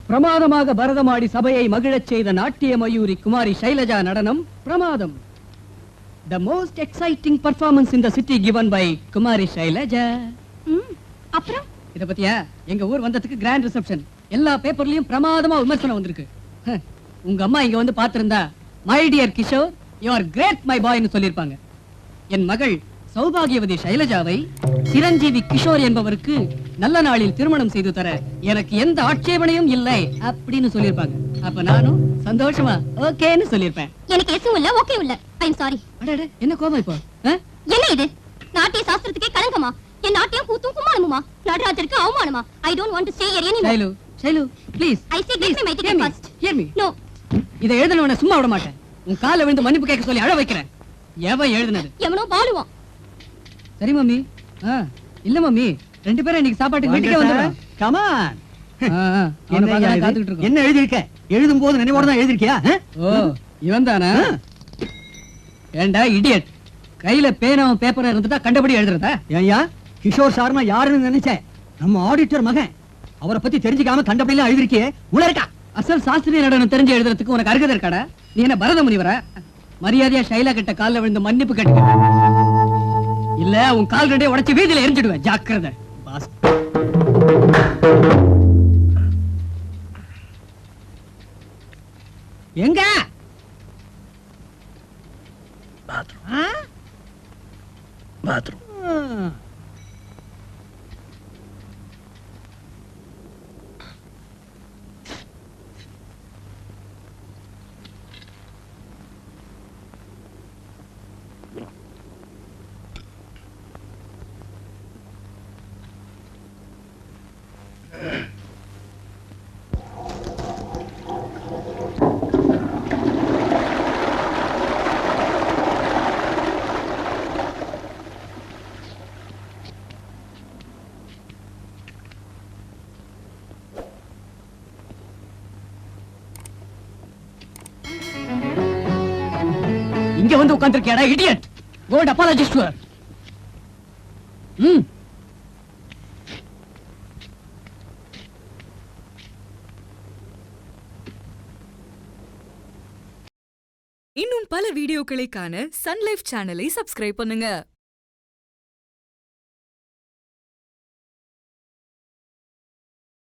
பிரமாதமாக பரதமாடி சபையை மகிழச் செய்த நாட்டிய மயூரி குமாரி ஷைலஜா நடனம் பிரமாதம். The most exciting performance in the city given by குமாரி ஷைலஜா. அப்புறம் இத பத்தியா எங்க ஊர் வந்ததுக்கு கிராண்ட் ரிசப்ஷன், எல்லா பேப்பர்லயும் பிரமாதமா விமர்சனம் வந்திருக்கு. உங்க அம்மா இங்க வந்து பாத்திருந்தா my dear Kishore you are great my பாய்னு சொல்லிருப்பாங்க. என் மகள் சௌபாகியவதி ஷைலஜாவை சிரஞ்சீவி கிஷோர் என்பவருக்கு நல்ல நாளில் திருமணம் செய்து தர எனக்கு எந்த ஆட்சேபனையும் இல்லை அப்படின்னு சொல்லிருப்பாங்க. அப்ப நானும் சந்தோஷமா ஓகேன்னு சொல்லிருப்பேன். எனக்கு எதுவும் இல்ல, ஓகே இல்ல, ஐ அம் சாரி. அடடே என்ன கோபம் இப்போ? என்ன இது? நாட்டிய சாஸ்திரத்துக்கே கலங்கமா? என் நாட்டியம் கூத்தும் கும்மாளமுமா? நடராஜருக்கு அவமானமா? I don't want to stay here anymore. Shailu Shailu please I say give me my ticket first. Hear me. No. இத எழுதனவன சும்மா விட மாட்டேன். உன் கால்ல விழுந்து மன்னிப்பு கேட்க சொல்லி அழ வைக்கிறேன். எவன் எழுதுனது? எவனோ பாலுவான். சரி மம்மி. இல்ல மம்மி, ரெண்டு பேரும் இன்னைக்கு சாப்பாட்டுக்கு வீட்டுக்கே வந்துடுறோம். Come on. காத்துக்கிட்டு இருக்கோம். என்ன எழுதி இருக்க? எழுதும் போது நினைவோட தான் எழுதி இருக்கியா? ஓ இவன் தானா? ஏண்டா இடியட், கையில பேனாவும் பேப்பரும் இருந்துட்டா கண்டபடி எழுதுறதா? ஏய்யா, கிஷோர் சார்னா யாருன்னு நினைச்சேன். நம்ம ஆடிட்டர் மகன். அவரை பத்தி தெரிஞ்சுக்காம கண்டபடி எல்லாம் எழுதிருக்கியே, உள்ள இருக்கா? அசல் சாஸ்திரிய நடனம் தெரிஞ்சு எழுதுறதுக்கு உனக்கு அருகதை இருக்காடா? நீ என்ன பரத முனிவரா? மரியாதையா ஷைலா கிட்ட கால்ல விழுந்து மன்னிப்பு கேட்டுக்க. இல்ல உன் கால் ரெண்டே உடைச்சு வீதியில எரிஞ்சிடுவேன். ஜாக்கிரதை பாஸ். எங்க? பாத்ரூம். இங்க வந்து உட்கார்ந்திருக்கியாடா idiot? Go and apologize to her. இன்னும் பல வீடியோக்களை காண சன் லைஃப் சேனலை சப்ஸ்கிரைப் பண்ணுங்க.